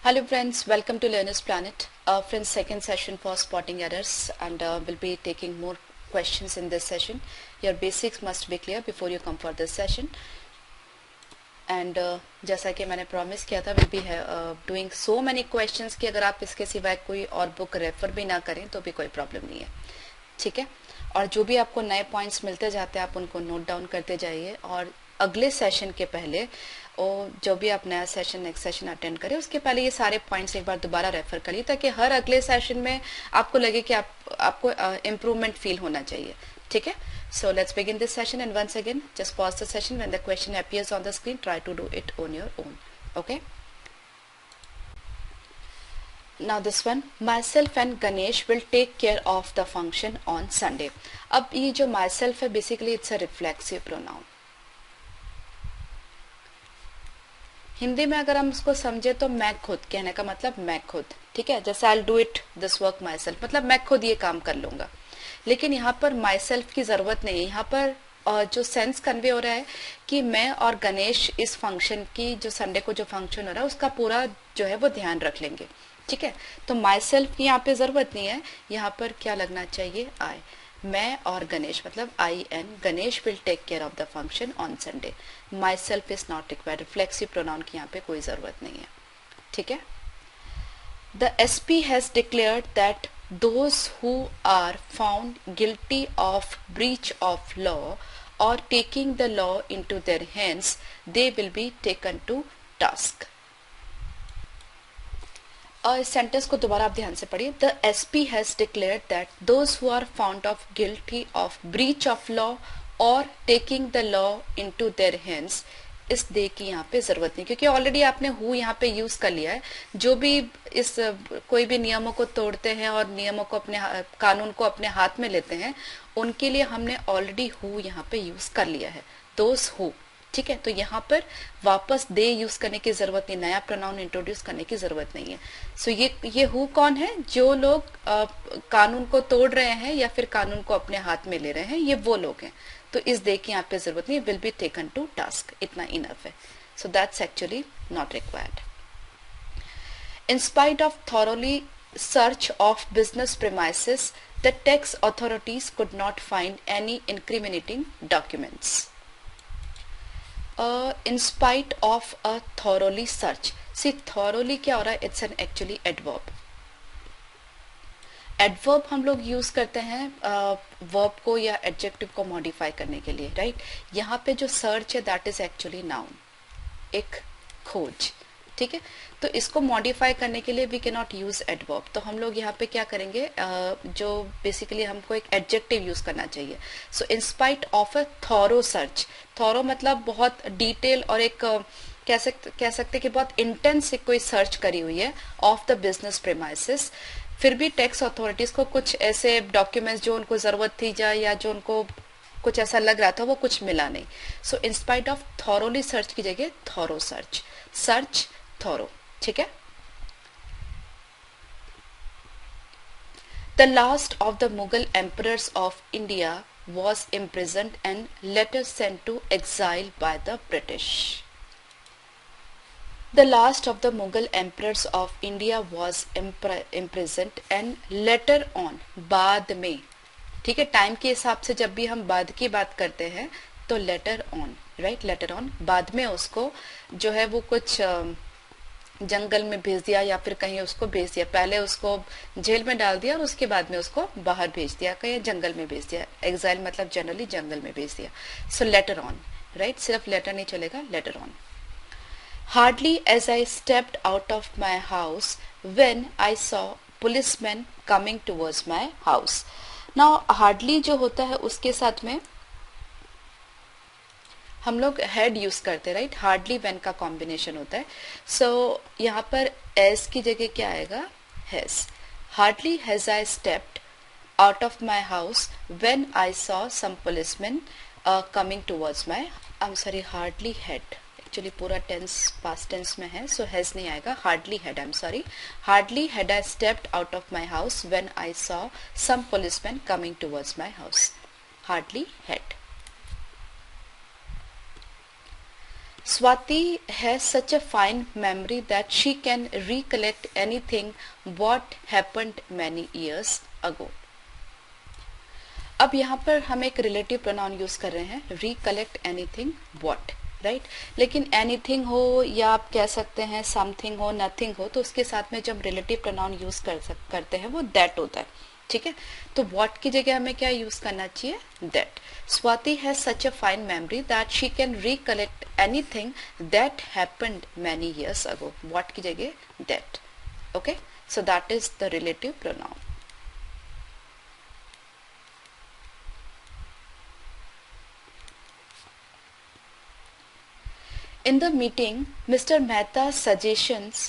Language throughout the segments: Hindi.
Hello friends, welcome to Learner's Planet. Friends, second session for spotting errors, and we'll be taking more questions in this session. Your basics must be clear before you come for this session. And जैसा कि मैंने प्रॉमिस किया था, we'll be doing so many questions कि अगर आप इसके सिवाय कोई और बुक रेफर भी ना करें तो भी कोई प्रॉब्लम नहीं है, ठीक है। और जो भी आपको नए पॉइंट्स मिलते जाते हैं आप उनको नोट डाउन करते जाइए, और अगले सेशन के पहले और जो भी आप नया सेशन नेक्स्ट सेशन अटेंड करें उसके पहले ये सारे पॉइंट्स एक बार दोबारा रेफर करिए, ताकि हर अगले सेशन में आपको लगे कि आपको इम्प्रूवमेंट फील होना चाहिए, ठीक है। So let's begin this session, and once again just pause the session when the question appears on the screen. Try to do it on your own, okay. Now this one, myself and Ganesh will take care of the function on Sunday. अब ये जो myself है basically it's a reflexive pronoun. Hindi में अगर हम इसको समझे तो मैं खुद, कहने का मतलब मैं खुद, ठीक है। जैसे I'll do it this work myself, मतलब मैं खुद ये काम कर लूंगा। लेकिन यहाँ पर myself की जरूरत नहीं है। यहाँ पर जो सेंस कन्वे हो रहा है कि मैं और गणेश इस फंक्शन की, जो संडे को जो फंक्शन हो रहा है उसका पूरा जो है वो ध्यान रख लेंगे, ठीक है। तो myself की यहाँ पे जरूरत नहीं है। यहाँ पर क्या लगना चाहिए? I, मैं और गणेश, मतलब I and Ganesh will take care of the function on Sunday. Myself is not required, reflexive pronoun की यहाँ पे कोई जरूरत नहीं है, ठीक है। The SP has declared that those who are found guilty of breach of law और taking the law into their hands they will be taken to task. इस सेंटेंस को दोबारा आप ध्यान से पढ़िए। The SP has declared that those who are found of guilty of breach of law और taking the law into their hands, इस दे की यहाँ पे जरूरत नहीं, क्योंकि ऑलरेडी आपने हु यहाँ पे यूज कर लिया है। जो भी इस कोई भी नियमों को तोड़ते हैं और नियमों को अपने कानून को अपने हाथ में लेते हैं, उनके लिए हमने ऑलरेडी हु यहाँ पे यूज कर लिया है, दोज हु, ठीक है। तो यहाँ पर वापस दे यूज करने की जरूरत नहीं, नया प्रोनाउन इंट्रोड्यूस करने की जरूरत नहीं है। सो ये हु कौन है? जो लोग कानून को तोड़ रहे हैं या फिर कानून को अपने हाथ में ले रहे हैं, ये वो लोग हैं। तो इस दे की यहाँ पे जरूरत नहीं, will be taken to task, इतना इनफ है। So that's actually not required. In spite of thoroughly search of business premises, the tax authorities could not find any incriminating documents. In spite of a thoroughly search, see thoroughly क्या हो रहा है? It's an actually adverb. Adverb हम लोग यूज करते हैं verb को या adjective को modify करने के लिए, right? यहाँ पे जो search है that is actually noun, एक खोज, ठीक है। तो इसको मॉडिफाई करने के लिए we can not use adverb. तो हम लोग यहाँ पे क्या करेंगे, जो बेसिकली हमको एक एडजेक्टिव यूज करना चाहिए। So in spite of a thorough search, thorough मतलब बहुत डिटेल और एक कह सकते कि बहुत इंटेंस कोई सर्च करी हुई है ऑफ द बिजनेस प्रेमाइसेस, फिर भी टैक्स अथॉरिटीज को कुछ ऐसे डॉक्यूमेंट्स जो उनको जरूरत थी या जो उनको कुछ ऐसा लग रहा था वो कुछ मिला नहीं। So in spite of thoroughly search की जगह थॉरो सर्च, सर्च थॉरो, ठीक है। The last of the Mughal emperors of India was imprisoned and later sent to exile by the British. The last of the Mughal emperors of India was imprisoned and later on, बाद में, ठीक है। टाइम के हिसाब से जब भी हम बाद की बात करते हैं तो letter on, right, later on, बाद में उसको जो है वो कुछ जंगल में भेज दिया या फिर कहीं उसको भेज दिया। पहले उसको जेल में डाल दिया और उसके बाद में उसको बाहर भेज दिया, कहीं जंगल में भेज दिया। एग्जाइल मतलब जनरली जंगल में भेज दिया। सो लेटर ऑन, राइट, सिर्फ लेटर नहीं चलेगा, later on. Hardly as I stepped out of my house when I saw policeman coming towards my house. Now hardly जो होता है उसके साथ में हम लोग हेड यूज करते हैं, राइट। हार्डली व्हेन का कॉम्बिनेशन होता है। सो यहाँ पर एज की जगह क्या आएगा? Has. Hardly has I stepped out of my house when I saw some policeman coming towards my, I am sorry, hardly had, actually पूरा टेंस पास्ट टेंस में है, सो हैज नहीं आएगा, hardly had, I am sorry. Hardly had I stepped out of my house when I saw some policeman coming towards my house, hardly had. Swati has such a fine memory that she can recollect anything what happened many years ago. अब यहाँ पर हम एक रिलेटिव प्रोनाउन यूज कर रहे हैं, recollect anything what, राइट लेकिन एनीथिंग हो या आप कह सकते हैं समथिंग हो, नथिंग हो, तो उसके साथ में जब रिलेटिव प्रोनाउन यूज करते हैं वो दैट होता है, ठीक है। तो व्हाट की जगह हमें क्या यूज करना चाहिए, that. Swati has such a fine memory that she can recollect anything that happened many years ago, what की जगह that, okay. So that is the relative pronoun. In the meeting, Mr. Mehta's suggestions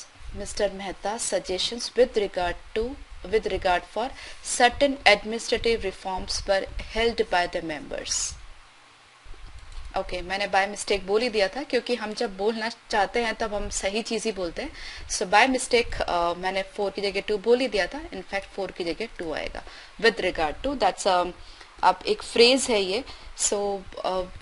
with regard for certain administrative reforms were held by the members. मैंने बाय मिस्टेक बोल ही दिया था, क्योंकि हम जब बोलना चाहते हैं तब हम सही चीज ही बोलते हैं। सो बाय मिस्टेक मैंने 4 की जगह 2 बोल ही दिया था, इनफैक्ट 4 की जगह 2 आएगा। विद रिगार्ड टू, दैट्स आप एक फ्रेज है ये। सो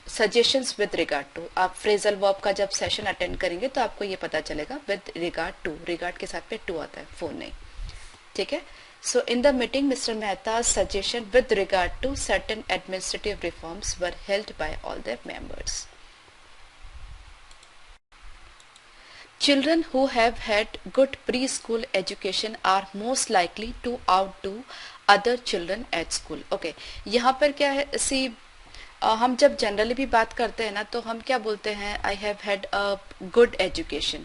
सजेशंस विद रिगार्ड टू, आप फ्रेजल वर्ब का जब सेशन अटेंड करेंगे तो आपको ये पता चलेगा विद रिगार्ड टू, रिगार्ड के साथ में 2 आता है, 4 नहीं, ठीक है। So in the meeting, Mr. Mehta's suggestion with regard to certain administrative reforms were held by all the members. Children who have had good preschool education are most likely to outdo other children at school. Okay, यहाँ पर क्या है, हम जब जनरली भी बात करते हैं ना तो हम क्या बोलते हैं, I have had a good education,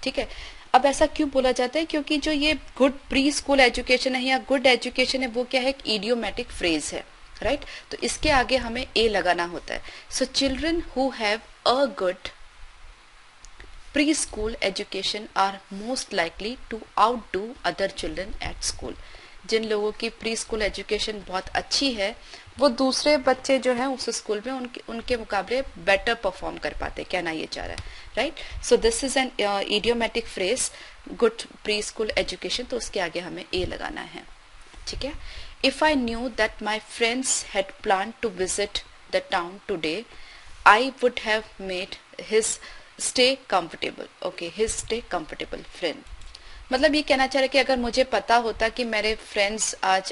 ठीक है। अब ऐसा क्यों बोला जाता है, क्योंकि जो ये गुड प्री स्कूल एजुकेशन है या गुड एजुकेशन है वो क्या है, एक इडियोमेटिक फ्रेज है, राइट। तो इसके आगे हमें ए लगाना होता है। So children who have a good pre school education are most likely to outdo other children at school. जिन लोगों की प्री स्कूल एजुकेशन बहुत अच्छी है वो दूसरे बच्चे जो हैं उस स्कूल में उनके मुकाबले बेटर परफॉर्म कर पाते, कहना ये चाह रहा है, right. So this is an idiomatic phrase, good pre school education, तो उसके आगे हमें ए लगाना है, ठीक है। If I knew that my friends had plan to visit the town today I would have made his stay comfortable. Okay, his stay comfortable friend, मतलब ये कहना चाह रहे कि अगर मुझे पता होता कि मेरे फ्रेंड्स आज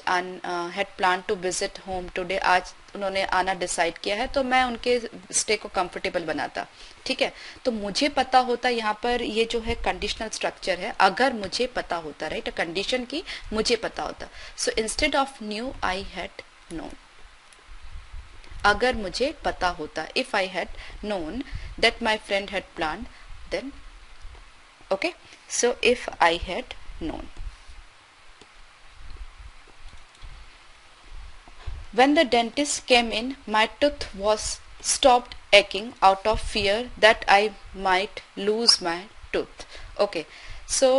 had plan to visit home today, आज उन्होंने आना डिसाइड किया है, तो मैं उनके स्टे को कंफर्टेबल बनाता, ठीक है। तो मुझे पता होता, यहाँ पर ये जो है कंडीशनल स्ट्रक्चर है, अगर मुझे पता होता, राइट, कंडीशन की मुझे पता होता। So instead of knew I had known, अगर मुझे पता होता, if I had known that my friend had plan, then okay, so if I had known. When the dentist came in, my tooth was stopped aching out of fear that I might lose my tooth. Okay, so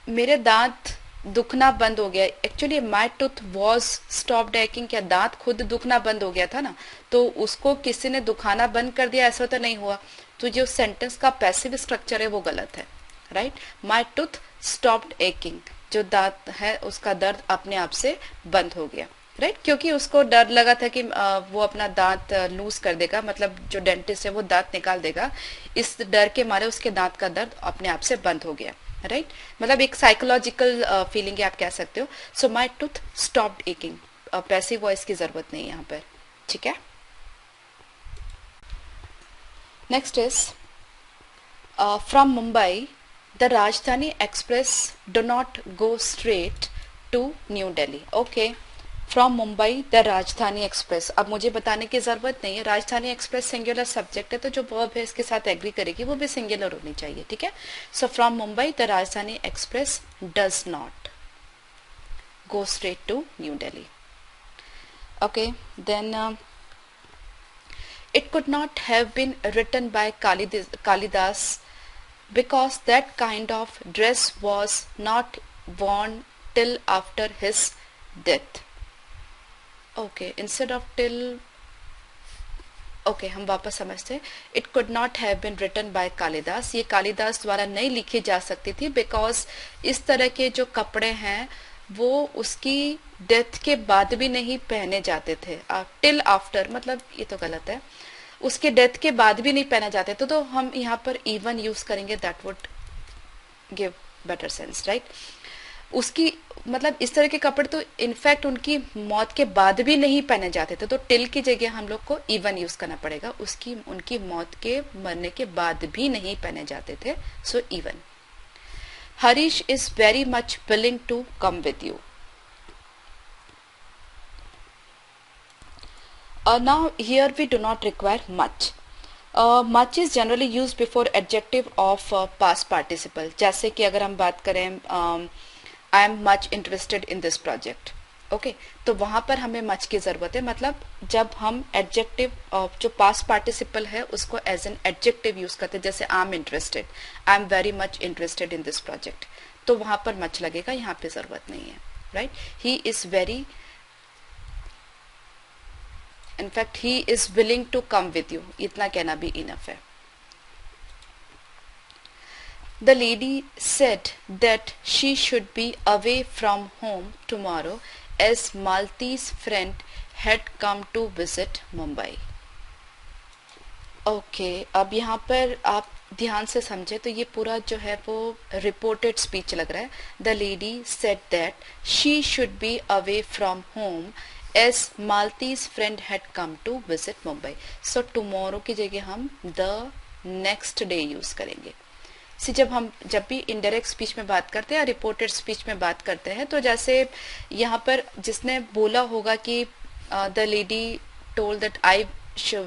मेरे दांत दुखना बंद हो गया। Actually my tooth was stopped aching, क्या दांत खुद दुखना बंद हो गया था ना, तो उसको किसी ने दुखाना बंद कर दिया, ऐसा तो नहीं हुआ। तो जो सेंटेंस का पैसिव स्ट्रक्चर है वो गलत है, right. My tooth stopped aching, जो दांत है उसका दर्द अपने आप से बंद हो गया, राइट, क्योंकि उसको डर लगा था कि वो अपना दांत लूज कर देगा, मतलब जो डेंटिस्ट है वो दांत निकाल देगा, इस डर के मारे उसके दांत का दर्द अपने आप से बंद हो गया, राइट। मतलब एक साइकोलॉजिकल फीलिंग है, आप कह सकते हो। So my tooth stopped aching, passive voice की जरूरत नहीं है यहाँ पर, ठीक है। Next is from Mumbai the Rajdhani Express do not go straight to New Delhi. Okay, from Mumbai the Rajdhani Express, अब मुझे बताने की जरूरत नहीं है, राजधानी एक्सप्रेस सिंगुलर सब्जेक्ट है, तो जो वर्ब है इसके साथ एग्री करेगी वो भी सिंगुलर होनी चाहिए, ठीक है। सो फ्रॉम मुंबई द राजधानी express does not go straight to New Delhi. Okay, then it could not have been written by Kalidas because that kind of dress was not worn till after his death. Okay, instead of till, okay, हम वापस समझते हैं। It could not have been written by Kalidas, ये कालिदास द्वारा नहीं लिखी जा सकती थी, बिकॉज इस तरह के जो कपड़े हैं वो उसकी डेथ के बाद भी नहीं पहने जाते थे। टिल आफ्टर मतलब ये तो गलत है, उसके डेथ के बाद भी नहीं पहने जाते तो हम यहाँ पर इवन यूज करेंगे, that would give better sense, right. उसकी मतलब इस तरह के कपड़े तो इनफैक्ट उनकी मौत के बाद भी नहीं पहने जाते थे, तो टिल की जगह हम लोग को इवन यूज करना पड़ेगा। उसकी उनकी मौत के मरने के बाद भी नहीं पहने जाते थे, so even. Harish is very much willing to come with you. Now here we do not require much. Much is generally used before adjective of past participle. जैसे कि अगर हम बात करें I am much interested in this project, okay तो वहां पर हमें much की जरूरत है। मतलब जब हम adjective जो past participle है उसको as an adjective यूज करते हैं, जैसे I am interested, I am very much interested in this project, तो वहां पर much लगेगा, यहाँ पे जरूरत नहीं है, right. He is very, in fact he is willing to come with you, इतना कहना भी enough है। The lady said that she should be away from home tomorrow as Malti's friend had come to visit Mumbai. Okay अब यहाँ पर आप ध्यान से समझे तो ये पूरा जो है वो रिपोर्टेड स्पीच लग रहा है। The lady said that she should be away from home as Malti's friend had come to visit Mumbai. So tomorrow की जगह हम the next day यूज करेंगे। जब भी इनडायरेक्ट स्पीच में बात करते हैं या रिपोर्टेड स्पीच में बात करते हैं, तो जैसे यहाँ पर जिसने बोला होगा कि the lady told that I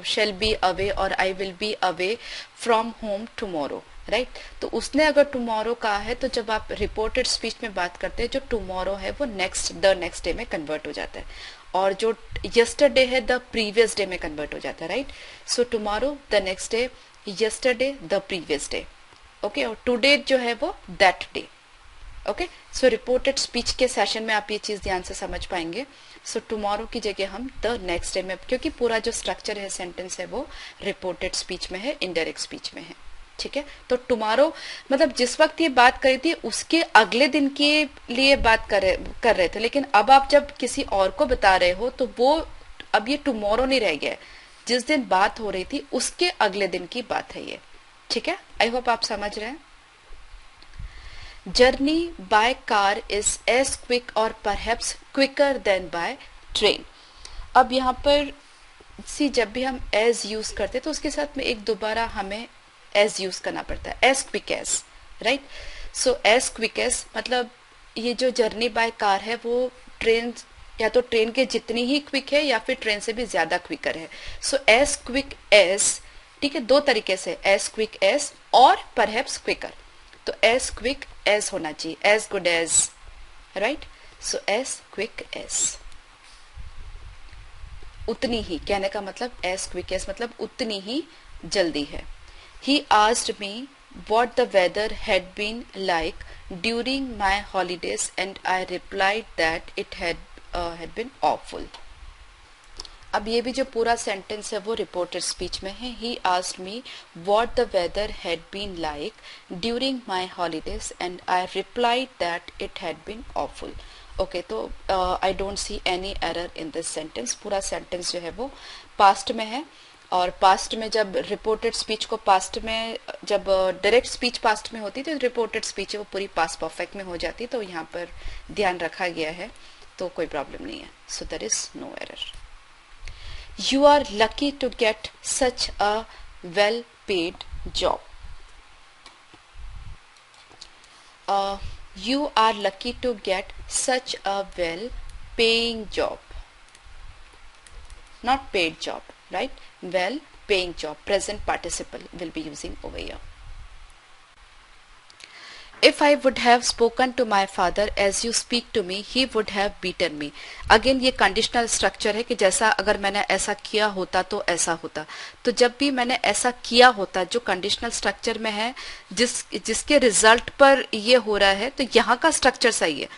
shall be away और I will be away from home tomorrow, right तो उसने अगर टुमारो कहा है तो जब आप रिपोर्टेड स्पीच में बात करते हैं जो टुमारो है वो द नेक्स्ट डे में कन्वर्ट हो जाता है, और जो यस्टरडे है द प्रीवियस डे में कन्वर्ट हो जाता है, right. So tomorrow the next day, yesterday the previous day, okay, और टुडे जो है वो that day, okay. So reported speech के सेशन में आप ये चीज ध्यान से समझ पाएंगे। सो टुमारो की जगह हम द नेक्स्ट डे में, क्योंकि पूरा जो स्ट्रक्चर है सेंटेंस है वो रिपोर्टेड स्पीच में है, इनडायरेक्ट स्पीच में है, ठीक है। तो टुमारो मतलब जिस वक्त ये बात करी थी उसके अगले दिन के लिए बात कर रहे थे, लेकिन अब आप जब किसी और को बता रहे हो तो वो अब ये टुमारो नहीं रह गया, जिस दिन बात हो रही थी उसके अगले दिन की बात है ये, ठीक है। आई होप आप समझ रहे हैं। Journey by car is as quick और perhaps quicker than by train. अब यहाँ पर जब भी हम एज यूज करते तो उसके साथ में एक दोबारा हमें एज यूज करना पड़ता है, as quick as, right. So as quick as मतलब ये जो जर्नी बाय कार है वो ट्रेन या तो ट्रेन के जितनी ही क्विक है या फिर ट्रेन से भी ज्यादा क्विकर है। सो एज क्विक एज, ठीक है, दो तरीके से, एज क्विक एज और परहैप्स क्विकर। तो एज क्विक एज होना चाहिए, as good as, right. So as quick as, उतनी ही, कहने का मतलब एज क्विक एज मतलब उतनी ही जल्दी है। He asked me what the weather had been like during my holidays and I replied that it had been awful. अब ये भी जो पूरा सेंटेंस है वो रिपोर्टेड स्पीच में है। He asked me what the weather had been like during my holidays and I replied that it had been awful. Okay तो I don't see any error in this sentence. पूरा सेंटेंस जो है वो पास्ट में है, और पास्ट में जब रिपोर्टेड स्पीच को पास्ट में, जब डायरेक्ट स्पीच पास्ट में होती तो रिपोर्टेड स्पीच है वो पूरी पास्ट परफेक्ट में हो जाती, तो यहाँ पर ध्यान रखा गया है, तो कोई प्रॉब्लम नहीं है। So there is no error. You are lucky to get such a well paid job. You are lucky to get such a well paying job, not paid job, right? Well paying job, present participle will be using over here. If I would have spoken to my father as you speak to me, he would have beaten me. Again ये कंडीशनल स्ट्रक्चर है कि जैसा अगर मैंने ऐसा किया होता तो ऐसा होता, तो जब भी मैंने ऐसा किया होता जो कंडीशनल स्ट्रक्चर में है, जिसके रिजल्ट पर ये हो रहा है, तो यहाँ का स्ट्रक्चर सही है।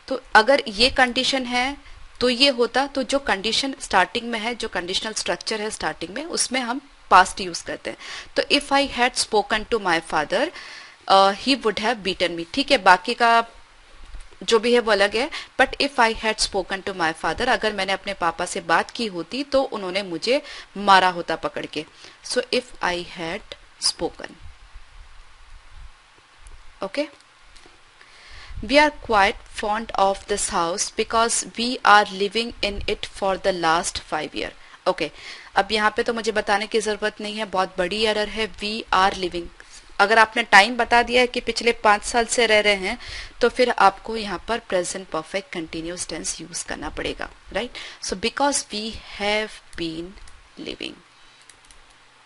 तो अगर ये कंडीशन है तो ये होता, तो जो कंडीशन स्टार्टिंग में है, जो कंडीशनल स्ट्रक्चर है स्टार्टिंग में, उसमें हम पास्ट यूज करते हैं। तो if I had spoken to my father he would have beaten me, ठीक है। बाकी का जो भी है वो अलग है, but if I had spoken to my father, अगर मैंने अपने पापा से बात की होती तो उन्होंने मुझे मारा होता पकड़ के. सो if I had spoken. Okay. We are quite fond of this house because we are living in it for the last 5 years. Okay. अब यहाँ पे तो मुझे बताने की जरूरत नहीं है, बहुत बड़ी एरर है. We are living. अगर आपने टाइम बता दिया है कि पिछले 5 साल से रह रहे हैं, तो फिर आपको यहाँ पर present perfect continuous tense use करना पड़ेगा, right. So because we have been living.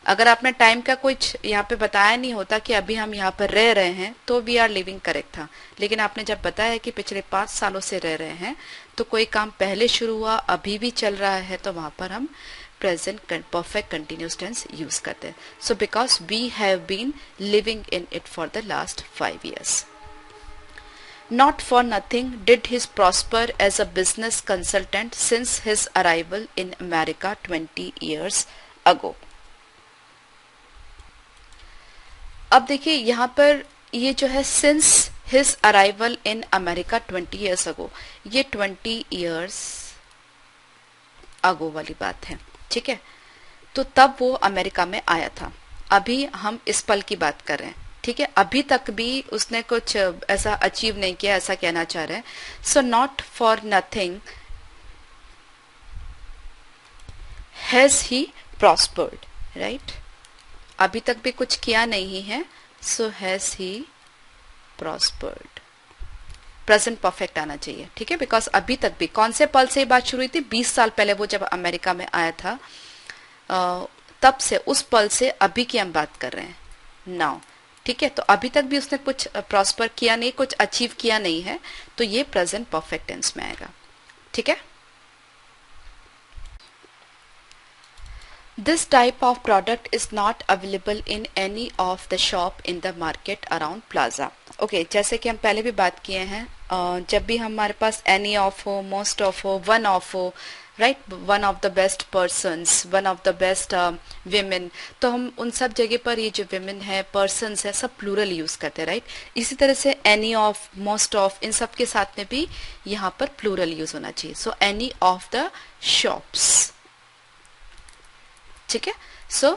अगर आपने टाइम का कुछ यहाँ पे बताया नहीं होता कि अभी हम यहाँ पर रह रहे हैं, तो वी आर लिविंग करेक्ट था. लेकिन आपने जब बताया कि पिछले 5 सालों से रह रहे हैं, तो कोई काम पहले शुरू हुआ, अभी भी चल रहा है, तो वहां पर हम present perfect continuous tense use करते हैं. So because we have been living in it for the last 5 years. Not for nothing did he prosper as a business consultant since his arrival in America 20 years ago. अब देखिए यहाँ पर ये जो है since his arrival in America 20 years ago, ये 20 years ago वाली बात है, ठीक है. तो तब वो अमेरिका में आया था. अभी हम इस पल की बात कर रहे हैं, ठीक है. अभी तक भी उसने कुछ ऐसा अचीव नहीं किया, ऐसा कहना चाह रहे हैं. So not for nothing has he prospered, right. अभी तक भी कुछ किया नहीं है, so has he prospered. Present perfect आना चाहिए, ठीक है. बिकॉज अभी तक भी, कौन से पल से ये बात शुरू हुई थी? 20 साल पहले वो जब अमेरिका में आया था, तब से, उस पल से अभी की हम बात कर रहे हैं नाउ, ठीक है. तो अभी तक भी उसने कुछ प्रॉस्पर किया नहीं, कुछ अचीव किया नहीं है, तो ये प्रेजेंट परफेक्ट टेंस में आएगा, ठीक है. This type of product is not available in any of the shop in the market around plaza. Okay, जैसे कि हम पहले भी बात किए हैं, जब भी हमारे पास any of हो, most of हो, one of हो, right, one of the best persons, one of the best women, तो हम उन सब जगह पर ये जो women है, persons है, सब plural यूज करते हैं, right. इसी तरह से any of, most of, इन सब के साथ में भी यहाँ पर plural यूज होना चाहिए. So any of the shops, ठीक है. So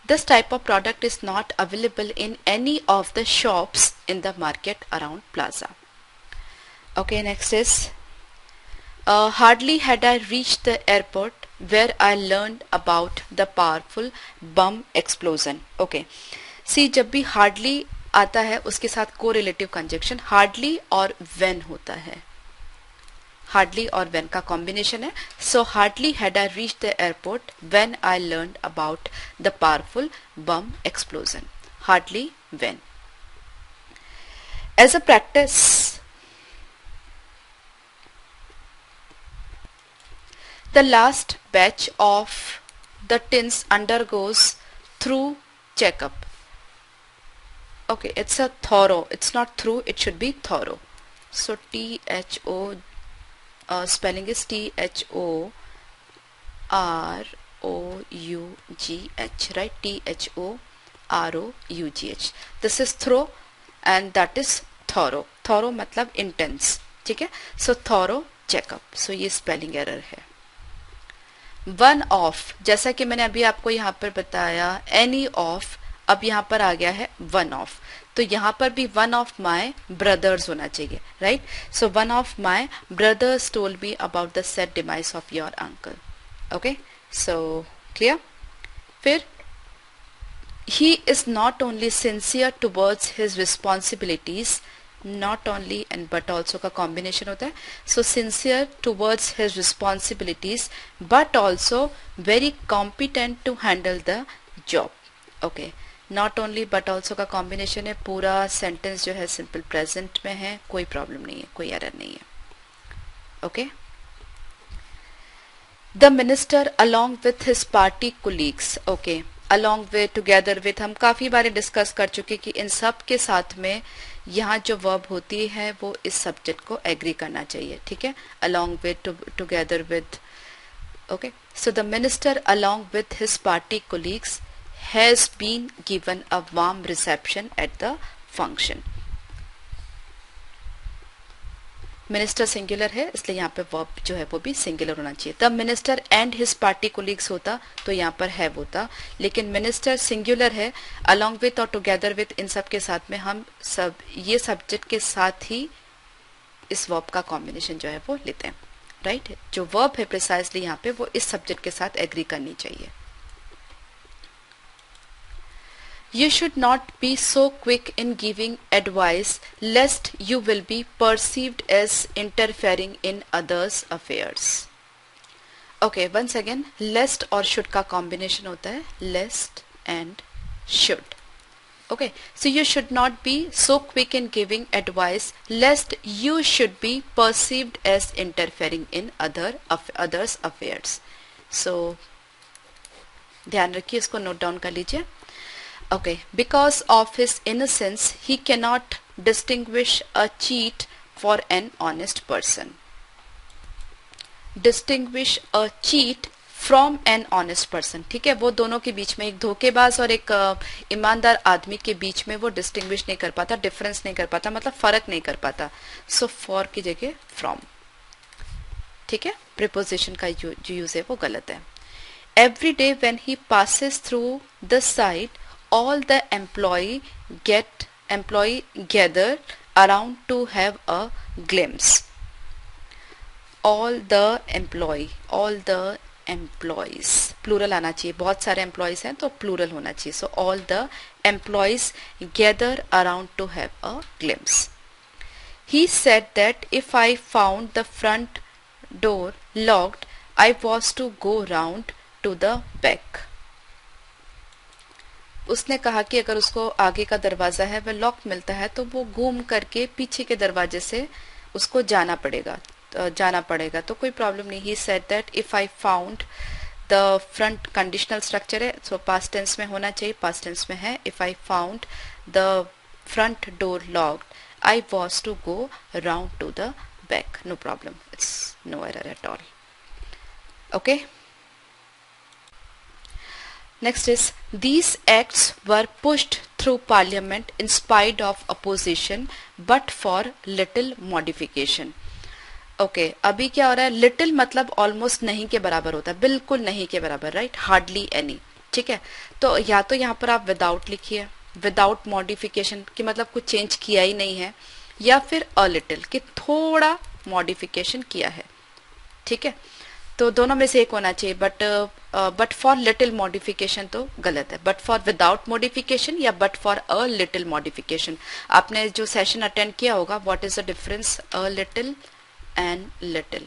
this type of product is not available in any of the shops in the market around plaza. Okay, next is hardly had I reach the airport where I learn about the powerful bomb explosion. Okay, see जब भी हार्डली आता है उसके साथ को रिलेटिव कंजक्शन हार्डली और व्हेन होता है. हार्डली और व्हेन का कॉम्बिनेशन है. So hardly had I reach the airport when I learn about the powerful bomb explosion. Hardly when. As a practice, the last batch of the tins undergoes through checkup. Okay, it's a thorough, it's not through, it should be thorough. So THO, spelling is THOROUGH, right? THOROUGH. This is thorough and that is thorough. Thorough मतलब intense, ठीक है. So thorough checkup. So ये spelling error है. One of, जैसा कि मैंने अभी आपको यहाँ पर बताया, any of, अब यहाँ पर आ गया है one of. तो यहाँ पर भी one of my brothers होना चाहिए, right? So one of my brothers told me about the sad demise of your uncle. Okay, so clear? फिर he is not only sincere towards his responsibilities, not only and but also का combination होता है. So sincere towards his responsibilities, but also very competent to handle the job. Okay. Not only but also का कॉम्बिनेशन है. पूरा सेंटेंस जो है सिंपल प्रेजेंट में है, कोई प्रॉब्लम नहीं है, कोई एरर नहीं है. Okay. The minister along with his party colleagues. Okay, along with, together with हम काफी बार डिस्कस कर चुके कि इन सब के साथ में यहाँ जो वर्ब होती है वो इस सब्जेक्ट को एग्री करना चाहिए, ठीक है. Along with, together with. Okay. So the minister along with his party colleagues has been given a warm reception at the function. Minister singular है इसलिए यहाँ पे वर्ब जो है वो भी सिंगुलर होना चाहिए। The minister and his party colleagues होता तो यहाँ पर हैव होता, लेकिन मिनिस्टर सिंगुलर है, अलोंग विथ और टुगेदर विथ इन सब के साथ में हम सब ये सब्जेक्ट के साथ ही इस वर्ब का कॉम्बिनेशन जो है वो लेते हैं, राइट। जो वर्ब है प्रिसाइसली यहाँ पे वो इस सब्जेक्ट के साथ एग्री करनी चाहिए। You should not be so quick in giving advice lest you will be perceived as interfering in others' affairs. Okay, once again, lest और should का combination होता है lest and should. Okay, so you should not be so quick in giving advice lest you should be perceived as interfering in others' affairs. So ध्यान रखिए, इसको नोट डाउन कर लीजिए। Okay, because of his innocence, he cannot distinguish a cheat for an honest person. Distinguish a cheat from an honest person. ठीक है, वो दोनों के बीच में, एक धोखेबाज और एक ईमानदार आदमी के बीच में वो डिस्टिंग्विश नहीं कर पाता, डिफरेंस नहीं कर पाता, मतलब फर्क नहीं कर पाता। सो फॉर की जगह फ्रॉम। ठीक है, प्रीपोजिशन का जो यूज है वो गलत है। Every day when he passes through the site, all the employee gather around to have a glimpse. All the employees plural आना चाहिए, बहुत सारे employees हैं तो plural होना चाहिए। So all the employees gather around to have a glimpse. He said that if I found the front door locked, I was to go round to the back. उसने कहा कि अगर उसको आगे का दरवाजा है वह लॉक मिलता है तो वो घूम करके पीछे के दरवाजे से उसको जाना पड़ेगा तो कोई प्रॉब्लम नहीं। He said that if I found the front, conditional structure है सो पास्ट टेंस में होना चाहिए, पास्ट टेंस में है। If I found the front door locked I was to go round to the back, no problem, it's no error at all. Okay, next is these acts were pushed through parliament in spite of opposition but for little modification. Okay, अभी क्या हो रहा है, little मतलब almost नहीं के बराबर होता है, बिल्कुल नहीं के बराबर, right, hardly any। ठीक है, तो या तो यहाँ पर आप without लिखिए, without modification कि मतलब कुछ चेंज किया ही नहीं है, या फिर a little कि थोड़ा modification किया है। ठीक है, तो दोनों में से एक होना चाहिए, बट फॉर लिटिल मॉडिफिकेशन तो गलत है। बट फॉर विदाउट मॉडिफिकेशन या but for a little modification, आपने जो सेशन अटेंड किया होगा, what is the difference a little and little.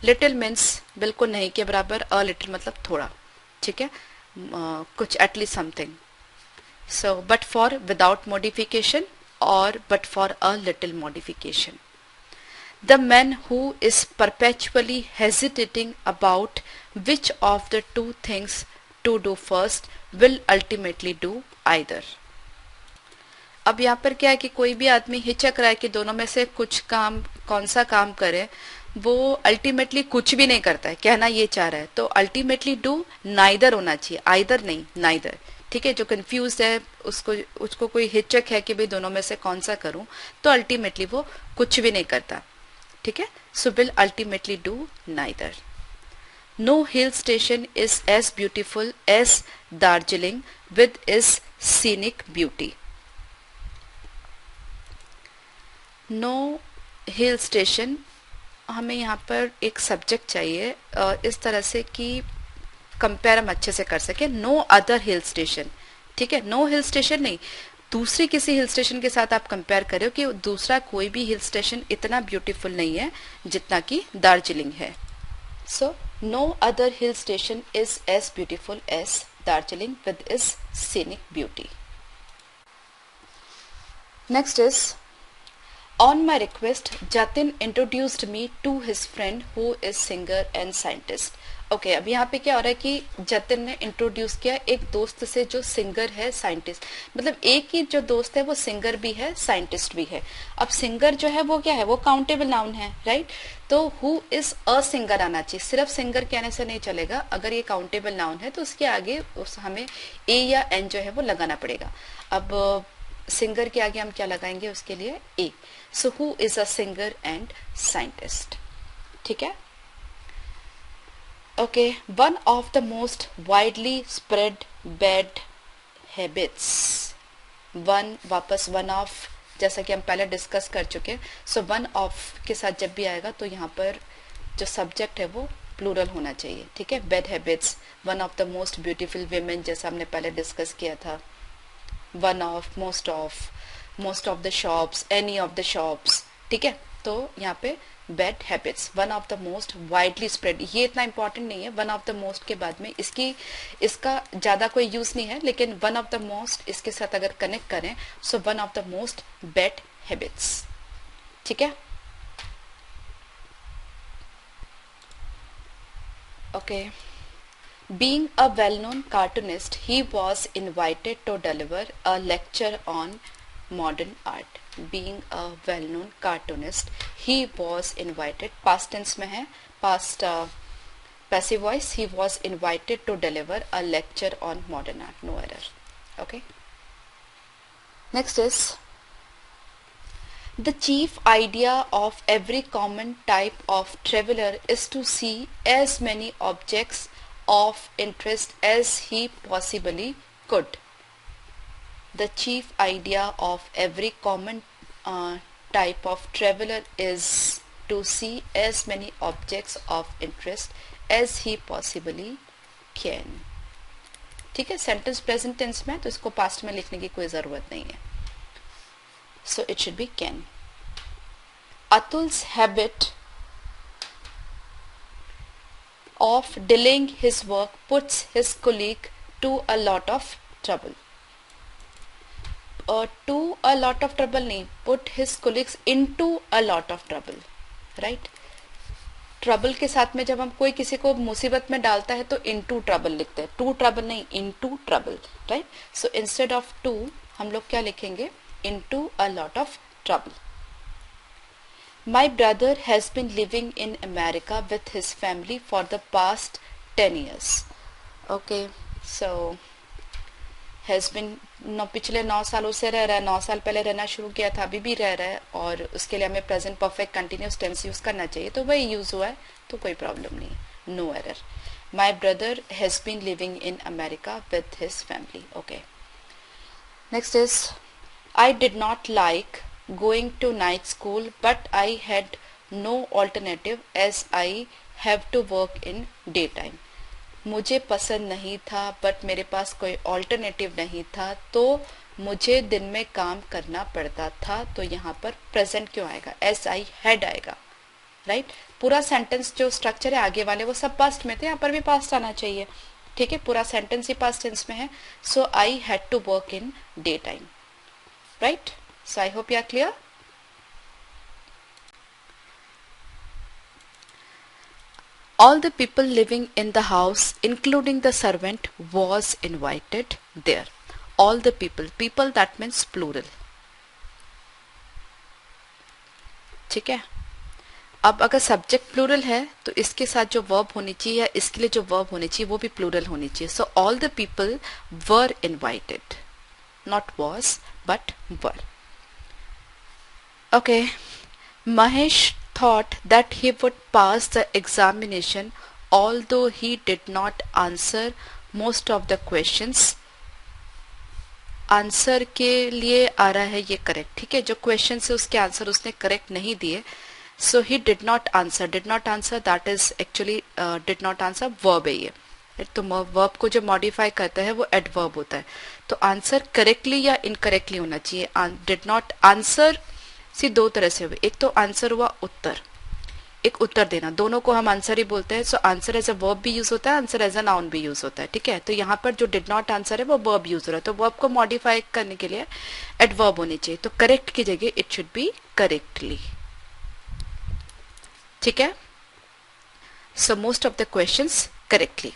Little means बिल्कुल नहीं के बराबर, अ लिटिल मतलब थोड़ा। ठीक है, कुछ at least something. So but for without modification और but for a little modification. The man who is perpetually hesitating about which of the two things to do first will ultimately do either. अब यहाँ पर क्या है कि कोई भी आदमी हिचक रहा है कि दोनों में से कुछ काम, कौन सा काम करे, वो अल्टीमेटली कुछ भी नहीं करता है, कहना ये चाह रहा है। तो अल्टीमेटली डू नाइदर होना चाहिए, आइदर नहीं, नाइदर। ठीक है, जो कंफ्यूज है उसको कोई हिचक है कि भाई दोनों में से कौन सा करूं, तो अल्टीमेटली वो कुछ भी नहीं करता। ठीक है, so will ultimately do neither. No hill station is as beautiful as Darjeeling with is scenic beauty. No hill station, हमें यहाँ पर एक सब्जेक्ट चाहिए इस तरह से कि कंपेयर हम अच्छे से कर सके। नो अदर हिल स्टेशन, ठीक है, नो हिल स्टेशन नहीं, दूसरे किसी हिल स्टेशन के साथ आप कंपेयर करो कि दूसरा कोई भी हिल स्टेशन इतना ब्यूटीफुल नहीं है जितना कि दार्जिलिंग है। So no other hill station is as beautiful as Darjeeling with is scenic beauty. Next is On my request, Jatin introduced me to his friend who is singer and scientist. Okay, अब यहाँ पे क्या हो रहा है कि जतिन ने इंट्रोड्यूस किया एक दोस्त से जो सिंगर है, साइंटिस्ट, मतलब एक ही जो दोस्त है वो सिंगर भी है, साइंटिस्ट भी है। अब सिंगर जो है वो क्या है, वो काउंटेबल नाउन है, राइट। तो हु इज अ सिंगर आना चाहिए, सिर्फ सिंगर कहने से नहीं चलेगा। अगर ये काउंटेबल नाउन है तो उसके आगे हमें ए या एन जो है वो लगाना पड़ेगा। अब सिंगर के आगे हम क्या लगाएंगे उसके लिए? A. So who is a singer and scientist. ठीक है. Okay. One of the most widely spread bad habits. One of, जैसा कि हम पहले डिस्कस कर चुके. सो वन ऑफ के साथ जब भी आएगा तो यहाँ पर जो सब्जेक्ट है वो प्लूरल होना चाहिए. ठीक है. Bad habits, one of the most beautiful women, जैसा हमने पहले डिस्कस किया था. One of, most of the shops, any of the shops. ठीक है. तो यहाँ पे bad habits, one of the most widely spread, ये इतना इंपॉर्टेंट नहीं है. वन ऑफ द मोस्ट के बाद में इसका ज्यादा कोई यूज नहीं है, लेकिन वन ऑफ द मोस्ट इसके साथ अगर कनेक्ट करें, so one of the most bad habits. ठीक है. Okay. Being a well-known cartoonist, he was invited to deliver a lecture on modern art. Being a well-known cartoonist, he was invited, past tense में है, past passive voice, he was invited to deliver a lecture on modern art. No error. Okay. Next is, the chief idea of every common type of traveler is to see as many objects of interest as he possibly could. The chief idea of every common type of traveler is to see as many objects of interest as he possibly can. ठीक है. सेंटेंस प्रेजेंट टेंस में, तो इसको पास्ट में लिखने की कोई जरूरत नहीं है. So it should be can. Atul's habit of delaying his work puts his colleague to a lot of trouble. To a lot of trouble नहीं, put his colleagues into a lot of trouble. Right? Trouble के साथ में जब हम कोई किसी को मुसीबत में डालता है तो into trouble लिखते हैं. to trouble नहीं, into trouble. Right? So instead of to हम लोग क्या लिखेंगे? into a lot of trouble. My brother has been living in America with his family for the past 10 years. Okay, so has been, पिछले 9 सालों से रह रहा है. 9 साल पहले रहना शुरू किया था, अभी भी रह रहा है, और उसके लिए हमें present perfect continuous tense use करना चाहिए, तो वही यूज हुआ है, तो कोई प्रॉब्लम नहीं. No error. My brother has been living in America with his family. Okay. Next is, I did not like going to night school, but I had no alternative as I have to work in daytime. मुझे पसंद नहीं था, बट मेरे पास कोई ऑल्टरनेटिव नहीं था, तो मुझे दिन में काम करना पड़ता था. तो यहाँ पर प्रेजेंट क्यों आएगा? एस आई हैड आएगा. राइट. पूरा सेंटेंस जो स्ट्रक्चर है आगे वाले वो सब पास्ट में थे, यहाँ पर भी पास्ट आना चाहिए. ठीक है. पूरा सेंटेंस ही पास्ट टेंस में है. So I had to work in day time. Right. So I hope you are clear. All the people living in the house, including the servant, was invited there. All the people that means plural. ठीक है. अब अगर सब्जेक्ट प्लूरल है तो इसके साथ जो वर्ब होनी चाहिए या इसके लिए जो वर्ब होनी चाहिए वो भी प्लूरल होनी चाहिए. So all the people were invited, not was but were. Okay, Mahesh thought that he would pass the examination although he did not answer most of the questions. Answer के लिए आ रहा है ये करेक्ट. ठीक है. जो क्वेश्चन है उसके आंसर उसने करेक्ट नहीं दिए. So he did not answer. Did not answer that is actually did not answer verb है ये. तो वर्ब को जो मॉडिफाई करता है वो एडवर्ब होता है. तो आंसर करेक्टली या इनकरेक्टली होना चाहिए. डिड नॉट आंसर सी दो तरह से हुए. एक तो आंसर हुआ उत्तर, एक उत्तर देना, दोनों को हम आंसर ही बोलते हैं. So answer as a verb भी यूज होता है, आंसर एज अ नाउन भी यूज होता है. ठीक है. तो यहाँ पर जो डिड नॉट आंसर है वो वर्ब यूज हो रहा है, तो वर्ब को मॉडिफाई करने के लिए एडवर्ब होनी चाहिए. तो करेक्ट की जगह इट शुड बी करेक्टली. ठीक है. So most of the questions correctly.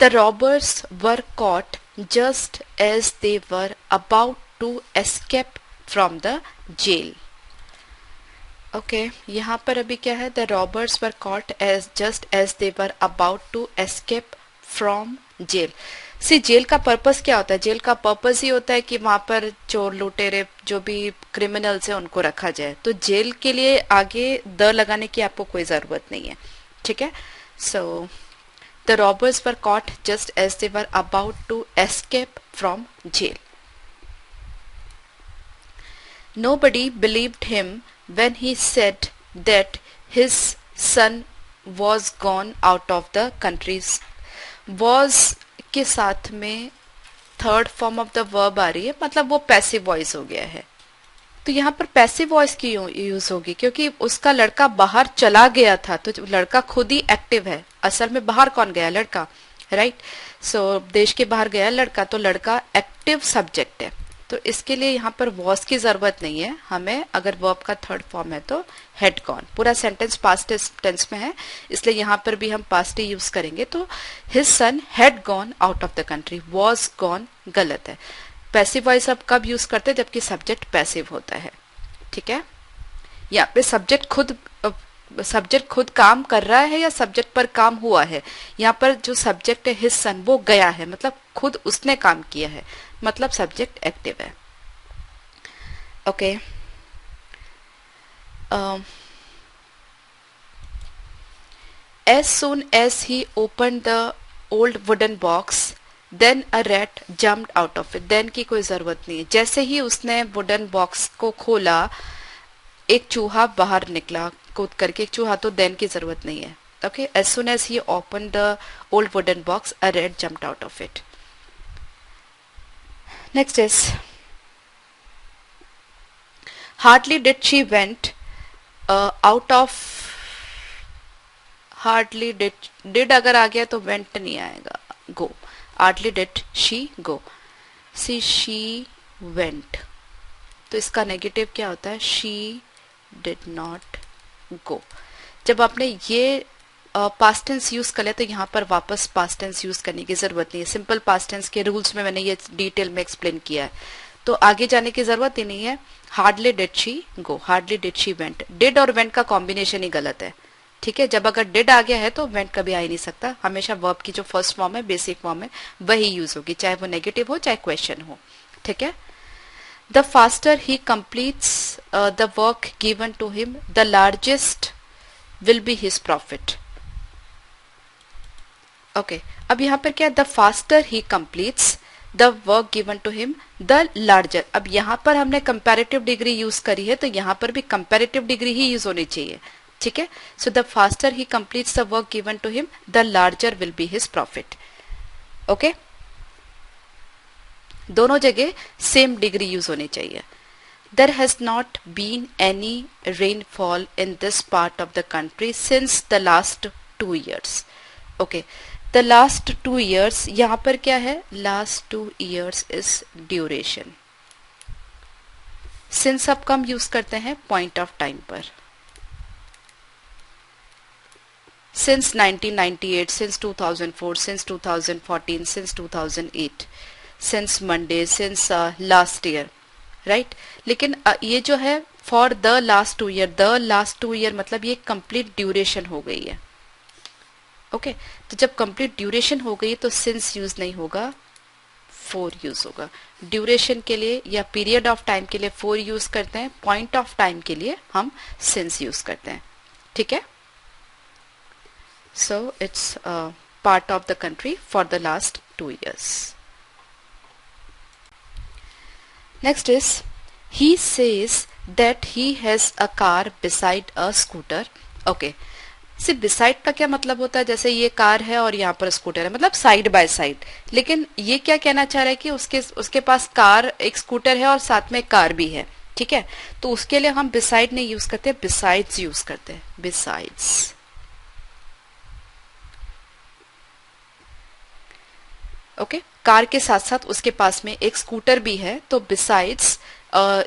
The robbers were caught just as they were about to escape from the jail. Okay. यहाँ पर अभी क्या है? The robbers were caught as just as they were about to escape from jail. See jail का पर्पस क्या होता है? जेल का पर्पस ही होता है कि वहां पर चोर लुटेरे जो भी क्रिमिनल्स है उनको रखा जाए। तो जेल के लिए आगे द लगाने की आपको कोई जरूरत नहीं है, ठीक है। So the robbers were caught just as they were about to escape from jail. Nobody believed him when he said that his son was gone out of the country। was के साथ में third form of the verb आ रही है, मतलब वो पैसिव वॉइस हो गया है। तो यहाँ पर पैसिव वॉइस की यूज होगी क्योंकि उसका लड़का बाहर चला गया था, तो लड़का खुद ही एक्टिव है। असल में बाहर कौन गया? लड़का, राइट। सो देश के बाहर गया लड़का, तो लड़का एक्टिव सब्जेक्ट है। तो इसके लिए यहाँ पर वॉस की जरूरत नहीं है हमें। अगर वर्ब का थर्ड फॉर्म है तो हैड गॉन। पूरा सेंटेंस पास्ट टेंस में है, इसलिए यहाँ पर भी हम पास्ट ही यूज करेंगे। तो his son had gone out of the country, was gone गलत है। पैसिव वॉइस अब कब यूज करते हैं? जबकि सब्जेक्ट पैसिव होता है, ठीक है। यहाँ पे सब्जेक्ट खुद काम कर रहा है या सब्जेक्ट पर काम हुआ है? यहाँ पर जो सब्जेक्ट है हिज सन, वो गया है, मतलब खुद उसने काम किया है, मतलब सब्जेक्ट एक्टिव है। Okay, as soon as he open the old wooden box then a rat jumped out of it. Then की कोई जरूरत नहीं है। जैसे ही उसने वुडन बॉक्स को खोला एक चूहा बाहर निकला कूद करके, एक चूहा, तो देन की जरूरत नहीं है। Okay, as soon as he open the old wooden box a rat jumped out of it. Next is hardly did she went out of, hardly did अगर आ गया तो went नहीं आएगा, go। hardly did she go। see she went, तो इसका नेगेटिव क्या होता है? she did not go। जब आपने ये पास्ट टेंस यूज कर लिया तो यहाँ पर वापस पास्ट टेंस यूज करने की जरूरत नहीं है। सिंपल पास्ट टेंस के रूल्स में मैंने ये डिटेल में एक्सप्लेन किया है, तो आगे जाने की जरूरत ही नहीं है। Hardly did she go, hardly did she went. Did और वेंट का कॉम्बिनेशन ही गलत है, ठीक है। जब अगर डिड आ गया है तो वेंट कभी आ ही नहीं सकता। हमेशा वर्ब की जो फर्स्ट फॉर्म है, बेसिक फॉर्म है, वही यूज होगी, चाहे वो नेगेटिव हो चाहे क्वेश्चन हो, ठीक है। The faster he completes the work given to him the largest will be his profit. Okay, अब यहाँ पर क्या? The faster he completes the work given to him the larger. अब यहाँ पर हमने कंपैरेटिव डिग्री यूज करी है, तो यहाँ पर भी कंपैरेटिव डिग्री ही यूज होनी चाहिए, ठीक है। So the faster he completes the work given to him the larger will be his profit. Okay, दोनों जगह सेम डिग्री यूज होनी चाहिए। There has not been any rainfall in this part of the country since the last 2 years। Okay, the last 2 years यहाँ पर क्या है? last 2 years is duration। since अब कम यूज करते हैं point of time पर। since 1998, since 2004, since 2014, since 2008, since Monday, since last year, right. लेकिन ये जो है for the last 2 year, the last 2 year मतलब ये कंप्लीट ड्यूरेशन हो गई है। ओके, तो जब कंप्लीट ड्यूरेशन हो गई तो सिंस यूज नहीं होगा, फोर यूज होगा। ड्यूरेशन के लिए या पीरियड ऑफ टाइम के लिए फोर यूज करते हैं, पॉइंट ऑफ टाइम के लिए हम सिंस यूज करते हैं, ठीक है। So it's part of the country for the last 2 years। Next is, he says that he has a car beside a scooter। Okay, सिर्फ beside का क्या मतलब होता है? जैसे ये कार है और यहाँ पर स्कूटर है, मतलब साइड बाय साइड। लेकिन ये क्या कहना चाह रहा है कि उसके पास कार, एक स्कूटर है और साथ में कार भी है, ठीक है। तो उसके लिए हम beside नहीं यूज करते, besides यूज करते हैं, besides। ओके, कार के साथ साथ उसके पास में एक स्कूटर भी है, तो besides,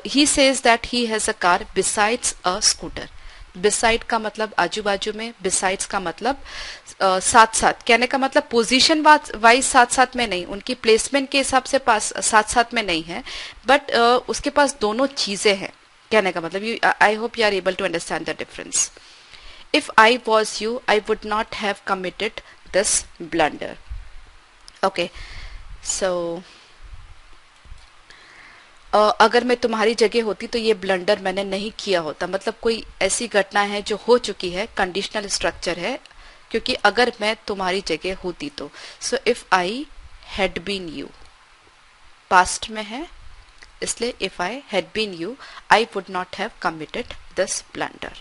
he says that he has a car besides a scooter. Beside का मतलब आजू बाजू में, बिसाइड्स का मतलब साथ साथ, कहने का मतलब पोजीशन वाइज साथ साथ में नहीं, उनकी प्लेसमेंट के हिसाब से पास साथ साथ में नहीं है, बट उसके पास दोनों चीजें हैं, कहने का मतलब। I hope you are able to understand the difference. If I was you I would not have committed this blunder. Okay, so अगर मैं तुम्हारी जगह होती तो ये ब्लंडर मैंने नहीं किया होता, मतलब कोई ऐसी घटना है जो हो चुकी है, कंडीशनल स्ट्रक्चर है, क्योंकि अगर मैं तुम्हारी जगह होती तो। So if I had been you, past में है इसलिए if I had been you I would not have committed this blunder.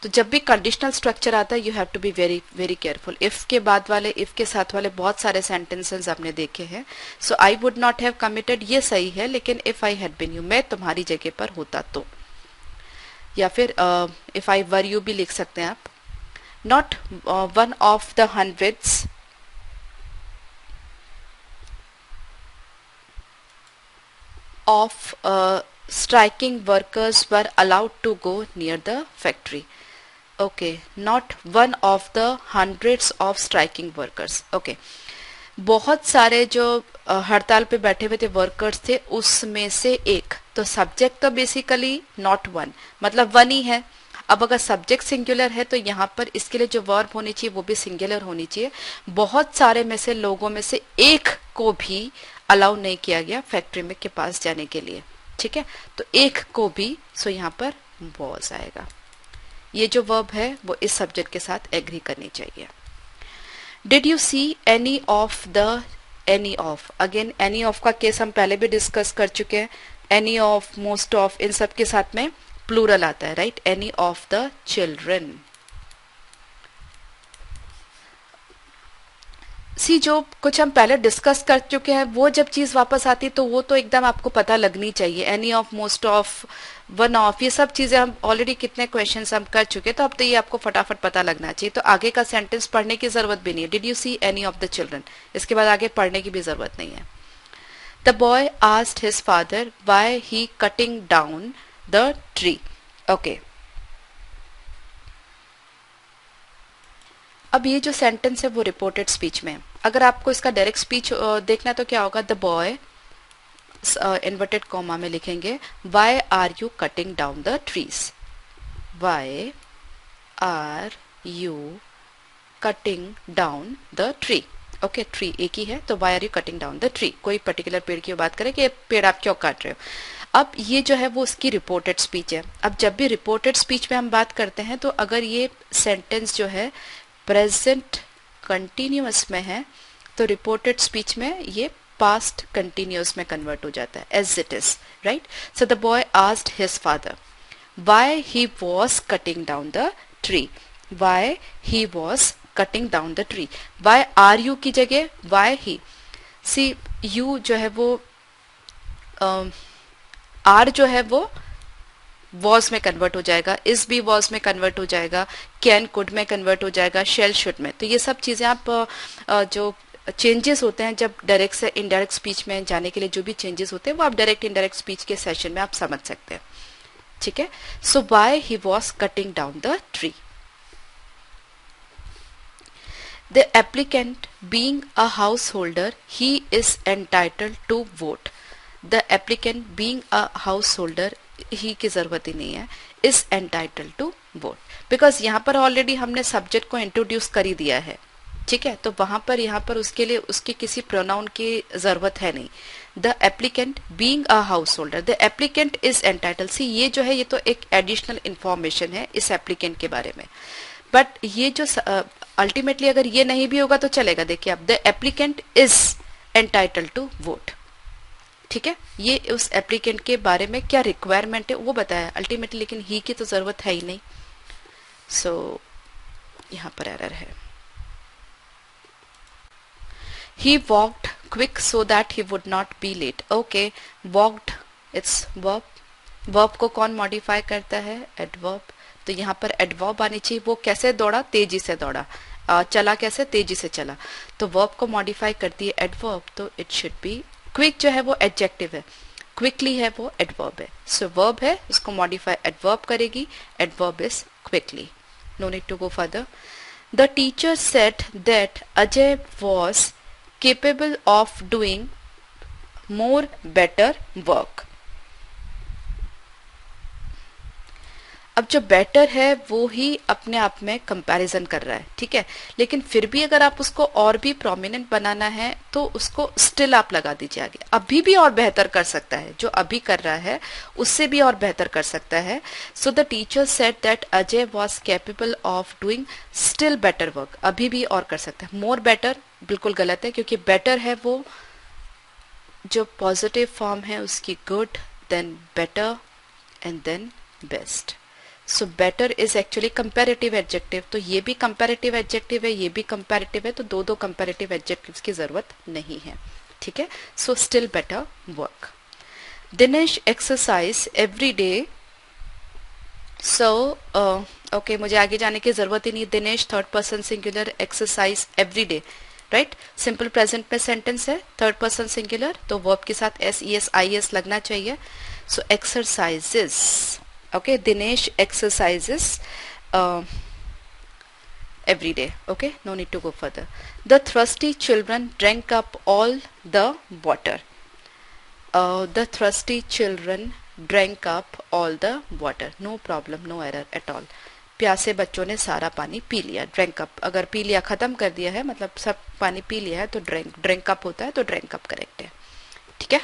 तो जब भी कंडीशनल स्ट्रक्चर आता है you have to be very very careful. If के बाद वाले, इफ के साथ वाले बहुत सारे सेंटेंसेस आपने देखे हैं। So I would not have committed ये सही है, लेकिन if I had been you, मैं तुम्हारी जगह पर होता तो, या फिर इफ आई वर यू भी लिख सकते हैं आप। Not one of the hundreds of striking workers were allowed to go near the factory. Okay, not one of the hundreds of striking workers. Okay, बहुत सारे जो हड़ताल पे बैठे हुए थे वर्कर्स थे, उसमें से एक, तो सब्जेक्ट तो बेसिकली नॉट वन, मतलब वन ही है। अब अगर सब्जेक्ट सिंगुलर है तो यहाँ पर इसके लिए जो वर्ब होनी चाहिए वो भी सिंगुलर होनी चाहिए। बहुत सारे में से लोगों में से एक को भी अलाउ नहीं किया गया फैक्ट्री में के पास जाने के लिए, ठीक है, तो एक को भी, सो यहाँ पर वॉज आएगा। ये जो वर्ब है वो इस सब्जेक्ट के साथ एग्री करनी चाहिए। Did you see any of the, any of, again any of का केस हम पहले भी डिस्कस कर चुके हैं। एनी ऑफ, मोस्ट ऑफ, इन सब के साथ में प्लूरल आता है, right. Any of the children. See जो कुछ हम पहले डिस्कस कर चुके हैं वो जब चीज वापस आती तो वो तो एकदम आपको पता लगनी चाहिए। Any of, most of, one of, ये सब चीजें हम ऑलरेडी कितने क्वेश्चंस हम कर चुके, तो अब तो ये आपको फटाफट पता लगना चाहिए। तो आगे का सेंटेंस पढ़ने की जरूरत भी नहीं है। Did you see any of the children, इसके बाद आगे पढ़ने की भी जरूरत नहीं है। The boy asked his father why he cutting down the tree. Okay, अब ये जो सेंटेंस है वो रिपोर्टेड स्पीच में है। अगर आपको इसका डायरेक्ट स्पीच देखना है तो क्या होगा, द बॉय, इन्वर्टेड कॉमा में लिखेंगे, why are you cutting down the trees, why are you cutting down the tree. Okay, tree एक ही है तो why are you cutting down the tree, कोई पर्टिकुलर पेड़ की बात करें कि पेड़ आप क्यों काट रहे हो। अब ये जो है वो उसकी रिपोर्टेड स्पीच है। अब जब भी रिपोर्टेड स्पीच में हम बात करते हैं तो अगर ये सेंटेंस जो है प्रेजेंट कंटिन्यूअस में है तो रिपोर्टेड स्पीच में ये पास्ट कंटिन्यूअस में कन्वर्ट हो जाता है, as it is, right. So the boy asked his father why he was cutting down the tree, why he was cutting down the tree. Why are you की जगह व्हाई ही, सी यू जो है वो आर जो है वो वॉज में कन्वर्ट हो जाएगा, इज भी वॉज में कन्वर्ट हो जाएगा, कैन कुड में कन्वर्ट हो जाएगा, शेल शुड में। तो ये सब चीजें आप जो चेंजेस होते हैं जब डायरेक्ट से इनडायरेक्ट स्पीच में जाने के लिए जो भी चेंजेस होते हैं वो आप डायरेक्ट इनडायरेक्ट स्पीच के सेशन में आप समझ सकते हैं, ठीक है। So why he was cutting down the tree. The applicant being a house holder he is entitled to vote. The applicant being a house holder, he की जरूरत ही नहीं है, is entitled to vote, because यहाँ पर ऑलरेडी हमने सब्जेक्ट को इंट्रोड्यूस कर ही दिया है, ठीक है। तो वहां पर यहाँ पर उसके लिए उसके किसी प्रोनाउन की जरूरत है नहीं। The applicant being a house holder, the applicant is entitled, see ये जो है ये तो एक एडिशनल इंफॉर्मेशन है इस एप्लीकेंट के बारे में, बट ये जो अल्टीमेटली अगर ये नहीं भी होगा तो चलेगा। देखिए अब the applicant is entitled to vote, ठीक है, ये उस एप्लीकेंट के बारे में क्या रिक्वायरमेंट है वो बताया अल्टीमेटली, लेकिन ही की तो जरूरत है ही नहीं। सो यहां पर एरर है। He walked quick so that he would not be late. Okay, walked, it's verb. Verb को कौन मॉडिफाई करता है, adverb। तो यहाँ पर adverb आनी चाहिए। वो कैसे दौड़ा, तेजी से दौड़ा। चला कैसे, तेजी से चला। तो verb को मॉडिफाई करती है adverb, तो it should be quick जो है वो adjective है, quickly है वो adverb है। So verb है, उसको मॉडिफाई adverb करेगी, adverb is quickly. No need to go further. The teacher said that Ajay was capable of doing more better work. अब जो बेटर है वो ही अपने आप में कंपैरिजन कर रहा है, ठीक है, लेकिन फिर भी अगर आप उसको और भी प्रोमिनेंट बनाना है तो उसको स्टिल आप लगा दीजिए आगे, अभी भी और बेहतर कर सकता है, जो अभी कर रहा है उससे भी और बेहतर कर सकता है. So the teacher said that Ajay was capable of doing still better work, अभी भी और कर सकता है. मोर बेटर बिल्कुल गलत है, क्योंकि बेटर है वो जो पॉजिटिव फॉर्म है उसकी good, then better and then best. So better is actually comparative adjective, तो ये भी कंपैरेटिव एडजेक्टिव है, ये भी कंपैरेटिव है, तो दो दो कंपैरेटिव एडजेक्टिव्स की जरूरत नहीं है, ठीक है. So still better work. Dinesh exercise every day. So okay, मुझे आगे जाने की जरूरत ही नहीं. Dinesh third person singular, exercise every day, right. Simple present में सेंटेंस है, थर्ड पर्सन सिंगुलर, तो वर्ब के साथ S E S I S लगना चाहिए. सो exercises, okay, Dinesh exercises every day. Okay, no need to go further. The thirsty children drank up all the water. The thirsty children drank up all the water. No problem, no error at all. प्यासे बच्चों ने सारा पानी पी लिया. ड्रैंक अप, अगर पी लिया खत्म कर दिया है मतलब सब पानी पी लिया है तो ड्रैंक अप होता है, तो ड्रैंक अप करेक्ट है, ठीक है.